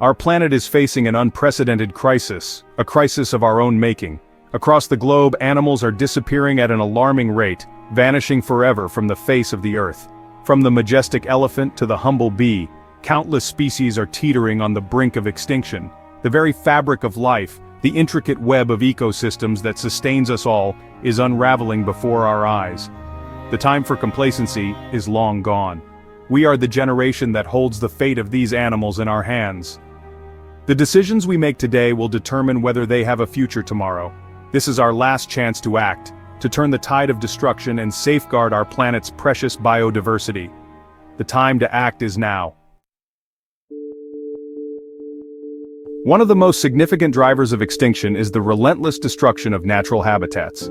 Our planet is facing an unprecedented crisis, a crisis of our own making. Across the globe, animals are disappearing at an alarming rate, vanishing forever from the face of the earth. From the majestic elephant to the humble bee, countless species are teetering on the brink of extinction. The very fabric of life, the intricate web of ecosystems that sustains us all, is unraveling before our eyes. The time for complacency is long gone. We are the generation that holds the fate of these animals in our hands. The decisions we make today will determine whether they have a future tomorrow. This is our last chance to act, to turn the tide of destruction and safeguard our planet's precious biodiversity. The time to act is now. One of the most significant drivers of extinction is the relentless destruction of natural habitats.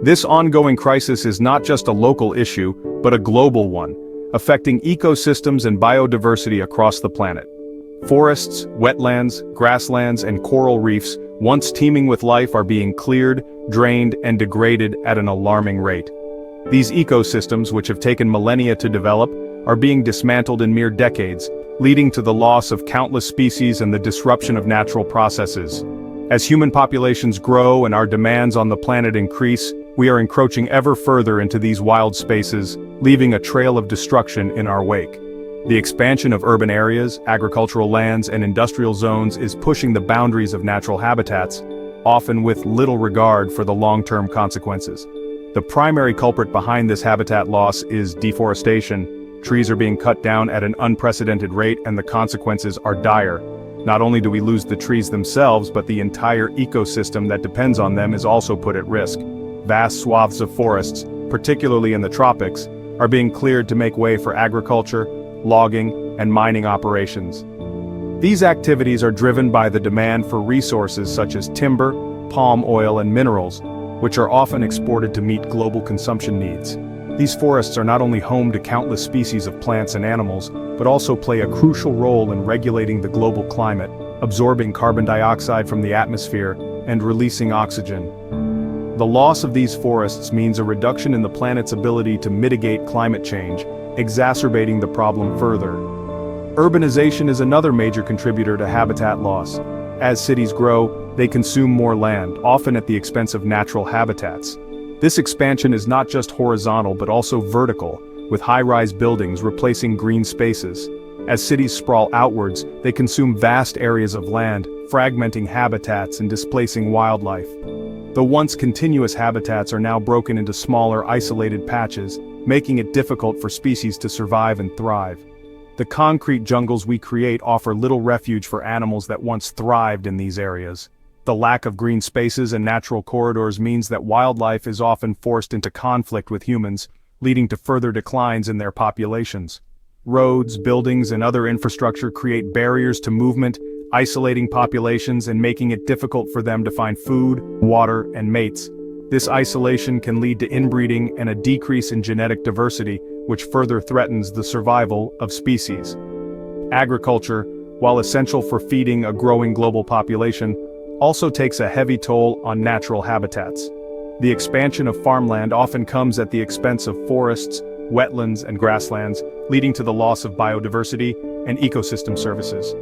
This ongoing crisis is not just a local issue, but a global one, affecting ecosystems and biodiversity across the planet. Forests, wetlands, grasslands, and coral reefs, once teeming with life, are being cleared, drained, and degraded at an alarming rate. These ecosystems, which have taken millennia to develop, are being dismantled in mere decades, leading to the loss of countless species and the disruption of natural processes. As human populations grow and our demands on the planet increase, we are encroaching ever further into these wild spaces, leaving a trail of destruction in our wake. The expansion of urban areas, agricultural lands, and industrial zones is pushing the boundaries of natural habitats, often with little regard for the long-term consequences. The primary culprit behind this habitat loss is deforestation. Trees are being cut down at an unprecedented rate, and the consequences are dire. Not only do we lose the trees themselves, but the entire ecosystem that depends on them is also put at risk. Vast swaths of forests, particularly in the tropics, are being cleared to make way for agriculture, logging, and mining operations. These activities are driven by the demand for resources such as timber, palm oil, and minerals, which are often exported to meet global consumption needs. These forests are not only home to countless species of plants and animals, but also play a crucial role in regulating the global climate, absorbing carbon dioxide from the atmosphere and releasing oxygen. The loss of these forests means a reduction in the planet's ability to mitigate climate change, exacerbating the problem further. Urbanization is another major contributor to habitat loss. As cities grow, they consume more land, often at the expense of natural habitats. This expansion is not just horizontal but also vertical, with high-rise buildings replacing green spaces. As cities sprawl outwards, they consume vast areas of land, fragmenting habitats and displacing wildlife. The once continuous habitats are now broken into smaller, isolated patches, making it difficult for species to survive and thrive. The concrete jungles we create offer little refuge for animals that once thrived in these areas. The lack of green spaces and natural corridors means that wildlife is often forced into conflict with humans, leading to further declines in their populations. Roads, buildings, and other infrastructure create barriers to movement, isolating populations and making it difficult for them to find food, water, and mates. This isolation can lead to inbreeding and a decrease in genetic diversity, which further threatens the survival of species. Agriculture, while essential for feeding a growing global population, also takes a heavy toll on natural habitats. The expansion of farmland often comes at the expense of forests, wetlands, and grasslands, leading to the loss of biodiversity and ecosystem services.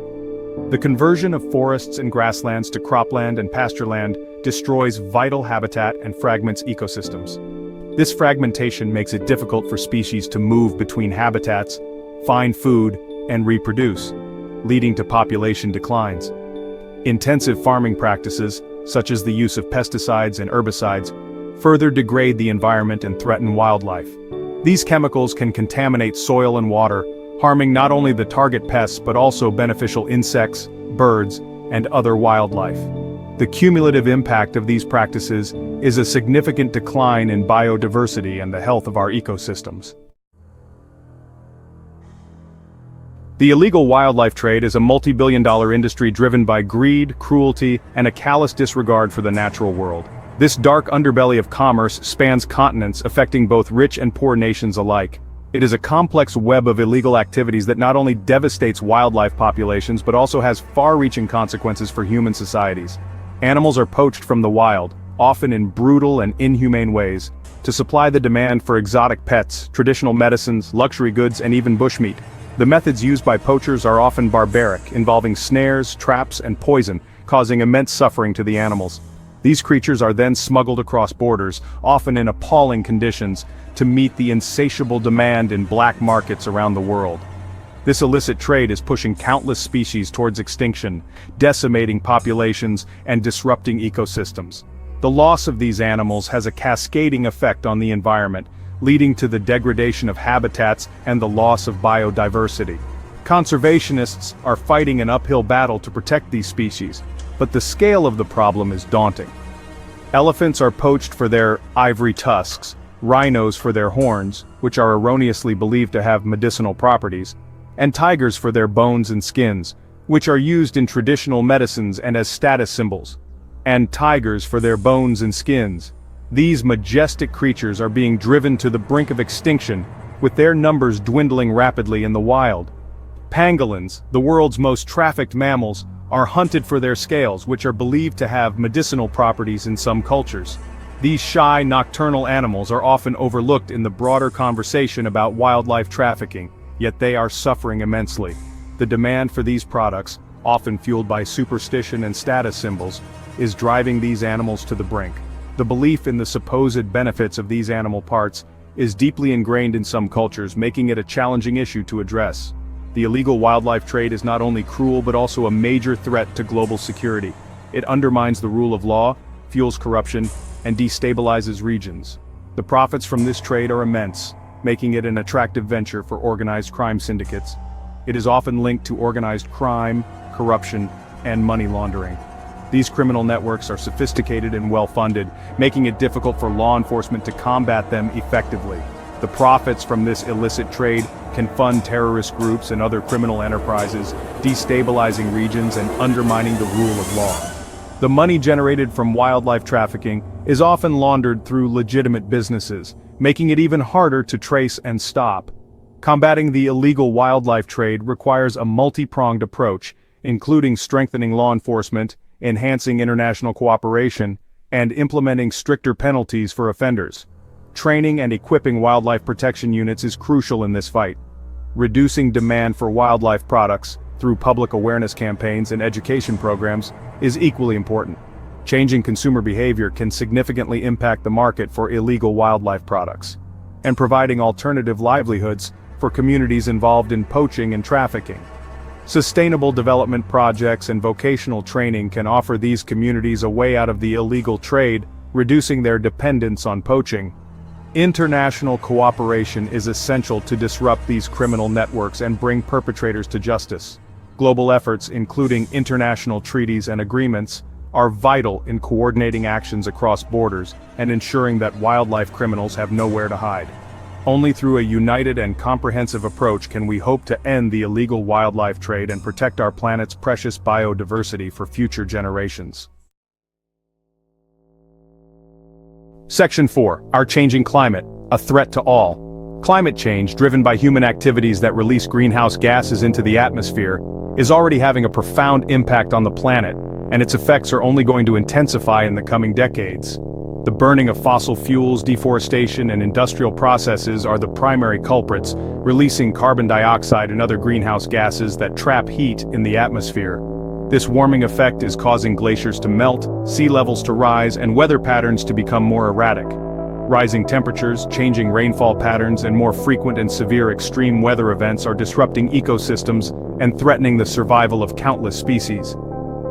The conversion of forests and grasslands to cropland and pastureland destroys vital habitat and fragments ecosystems. This fragmentation makes it difficult for species to move between habitats, find food, and reproduce, leading to population declines. Intensive farming practices, such as the use of pesticides and herbicides, further degrade the environment and threaten wildlife. These chemicals can contaminate soil and water, harming not only the target pests but also beneficial insects, birds, and other wildlife. The cumulative impact of these practices is a significant decline in biodiversity and the health of our ecosystems. The illegal wildlife trade is a multi-billion-dollar industry driven by greed, cruelty, and a callous disregard for the natural world. This dark underbelly of commerce spans continents, affecting both rich and poor nations alike. It is a complex web of illegal activities that not only devastates wildlife populations but also has far-reaching consequences for human societies. Animals are poached from the wild, often in brutal and inhumane ways, to supply the demand for exotic pets, traditional medicines, luxury goods, and even bushmeat. The methods used by poachers are often barbaric, involving snares, traps, and poison, causing immense suffering to the animals. These creatures are then smuggled across borders, often in appalling conditions, to meet the insatiable demand in black markets around the world. This illicit trade is pushing countless species towards extinction, decimating populations and disrupting ecosystems. The loss of these animals has a cascading effect on the environment, leading to the degradation of habitats and the loss of biodiversity. Conservationists are fighting an uphill battle to protect these species, but the scale of the problem is daunting. Elephants are poached for their ivory tusks, rhinos for their horns, which are erroneously believed to have medicinal properties, and tigers for their bones and skins, which are used in traditional medicines and as status symbols. And tigers for their bones and skins. These majestic creatures are being driven to the brink of extinction, with their numbers dwindling rapidly in the wild. Pangolins, the world's most trafficked mammals, are hunted for their scales, which are believed to have medicinal properties in some cultures. These shy, nocturnal animals are often overlooked in the broader conversation about wildlife trafficking, yet they are suffering immensely. The demand for these products, often fueled by superstition and status symbols, is driving these animals to the brink. The belief in the supposed benefits of these animal parts is deeply ingrained in some cultures, making it a challenging issue to address. The illegal wildlife trade is not only cruel but also a major threat to global security. It undermines the rule of law, fuels corruption, and destabilizes regions. The profits from this trade are immense, making it an attractive venture for organized crime syndicates. It is often linked to organized crime, corruption, and money laundering. These criminal networks are sophisticated and well-funded, making it difficult for law enforcement to combat them effectively. The profits from this illicit trade can fund terrorist groups and other criminal enterprises, destabilizing regions and undermining the rule of law. The money generated from wildlife trafficking is often laundered through legitimate businesses, making it even harder to trace and stop. Combating the illegal wildlife trade requires a multi-pronged approach, including strengthening law enforcement, enhancing international cooperation, and implementing stricter penalties for offenders. Training and equipping wildlife protection units is crucial in this fight. Reducing demand for wildlife products, through public awareness campaigns and education programs, is equally important. Changing consumer behavior can significantly impact the market for illegal wildlife products. And providing alternative livelihoods for communities involved in poaching and trafficking. Sustainable development projects and vocational training can offer these communities a way out of the illegal trade, reducing their dependence on poaching. International cooperation is essential to disrupt these criminal networks and bring perpetrators to justice. Global efforts, including international treaties and agreements, are vital in coordinating actions across borders and ensuring that wildlife criminals have nowhere to hide. Only through a united and comprehensive approach can we hope to end the illegal wildlife trade and protect our planet's precious biodiversity for future generations. Section 4. Our changing climate, a threat to all. Climate change, driven by human activities that release greenhouse gases into the atmosphere, is already having a profound impact on the planet, and its effects are only going to intensify in the coming decades. The burning of fossil fuels, deforestation, and industrial processes are the primary culprits, releasing carbon dioxide and other greenhouse gases that trap heat in the atmosphere. This warming effect is causing glaciers to melt, sea levels to rise, and weather patterns to become more erratic. Rising temperatures, changing rainfall patterns, and more frequent and severe extreme weather events are disrupting ecosystems and threatening the survival of countless species.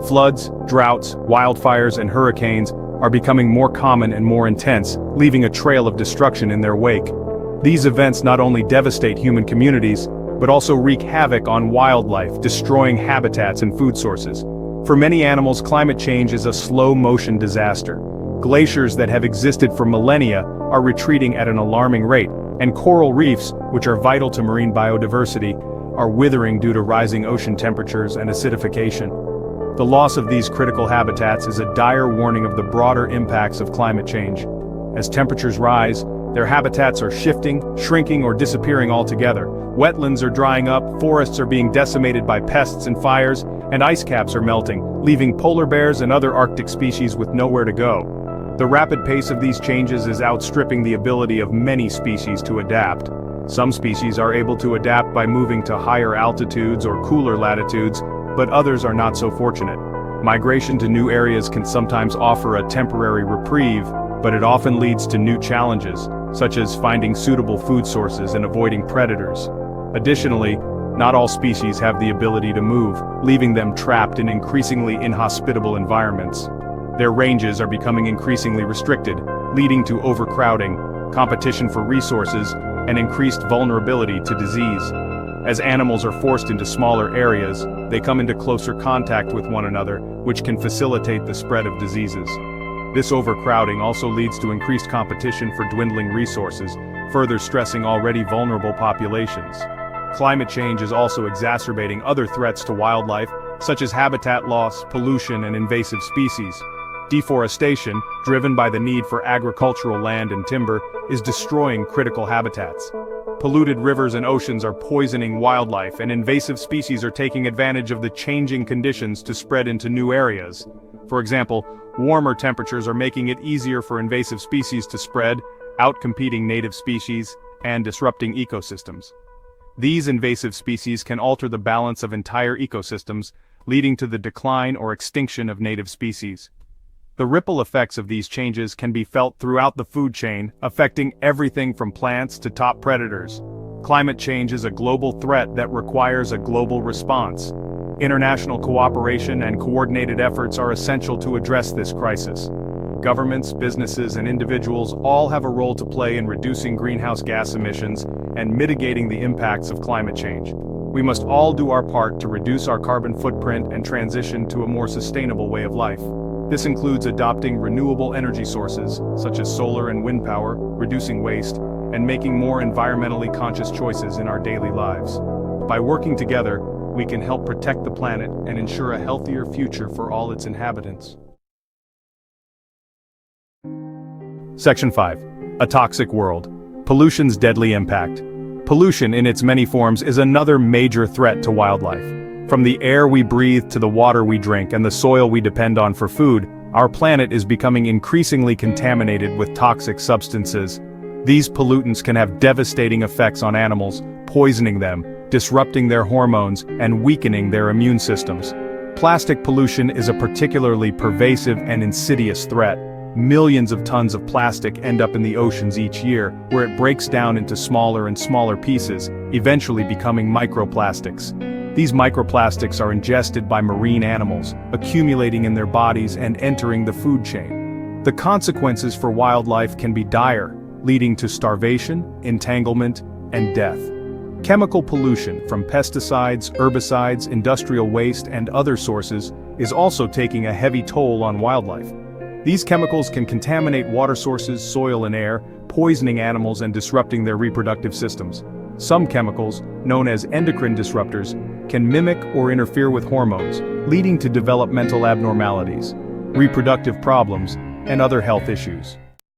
Floods, droughts, wildfires, and hurricanes are becoming more common and more intense, leaving a trail of destruction in their wake. These events not only devastate human communities, but also wreak havoc on wildlife, destroying habitats and food sources. For many animals, climate change is a slow-motion disaster. Glaciers that have existed for millennia are retreating at an alarming rate, and coral reefs, which are vital to marine biodiversity, are withering due to rising ocean temperatures and acidification. The loss of these critical habitats is a dire warning of the broader impacts of climate change. As temperatures rise, their habitats are shifting, shrinking, or disappearing altogether. Wetlands are drying up, forests are being decimated by pests and fires, and ice caps are melting, leaving polar bears and other Arctic species with nowhere to go. The rapid pace of these changes is outstripping the ability of many species to adapt. Some species are able to adapt by moving to higher altitudes or cooler latitudes, but others are not so fortunate. Migration to new areas can sometimes offer a temporary reprieve, but it often leads to new challenges, such as finding suitable food sources and avoiding predators. Additionally, not all species have the ability to move, leaving them trapped in increasingly inhospitable environments. Their ranges are becoming increasingly restricted, leading to overcrowding, competition for resources, and increased vulnerability to disease. As animals are forced into smaller areas, they come into closer contact with one another, which can facilitate the spread of diseases. This overcrowding also leads to increased competition for dwindling resources, further stressing already vulnerable populations. Climate change is also exacerbating other threats to wildlife, such as habitat loss, pollution, and invasive species. Deforestation, driven by the need for agricultural land and timber, is destroying critical habitats. Polluted rivers and oceans are poisoning wildlife, and invasive species are taking advantage of the changing conditions to spread into new areas. For example, warmer temperatures are making it easier for invasive species to spread, outcompeting native species, and disrupting ecosystems. These invasive species can alter the balance of entire ecosystems, leading to the decline or extinction of native species. The ripple effects of these changes can be felt throughout the food chain, affecting everything from plants to top predators. Climate change is a global threat that requires a global response. International cooperation and coordinated efforts are essential to address this crisis. Governments, businesses, and individuals all have a role to play in reducing greenhouse gas emissions and mitigating the impacts of climate change. We must all do our part to reduce our carbon footprint and transition to a more sustainable way of life. This includes adopting renewable energy sources, such as solar and wind power, reducing waste, and making more environmentally conscious choices in our daily lives. By working together, we can help protect the planet and ensure a healthier future for all its inhabitants. Section 5. A toxic world. Pollution's deadly impact. Pollution in its many forms is another major threat to wildlife. From the air we breathe to the water we drink and the soil we depend on for food, our planet is becoming increasingly contaminated with toxic substances. These pollutants can have devastating effects on animals, poisoning them, disrupting their hormones, and weakening their immune systems. Plastic pollution is a particularly pervasive and insidious threat. Millions of tons of plastic end up in the oceans each year, where it breaks down into smaller and smaller pieces, eventually becoming microplastics. These microplastics are ingested by marine animals, accumulating in their bodies and entering the food chain. The consequences for wildlife can be dire, leading to starvation, entanglement, and death. Chemical pollution from pesticides, herbicides, industrial waste, and other sources is also taking a heavy toll on wildlife. These chemicals can contaminate water sources, soil, and air, poisoning animals and disrupting their reproductive systems. Some chemicals, known as endocrine disruptors, can mimic or interfere with hormones, leading to developmental abnormalities, reproductive problems, and other health issues.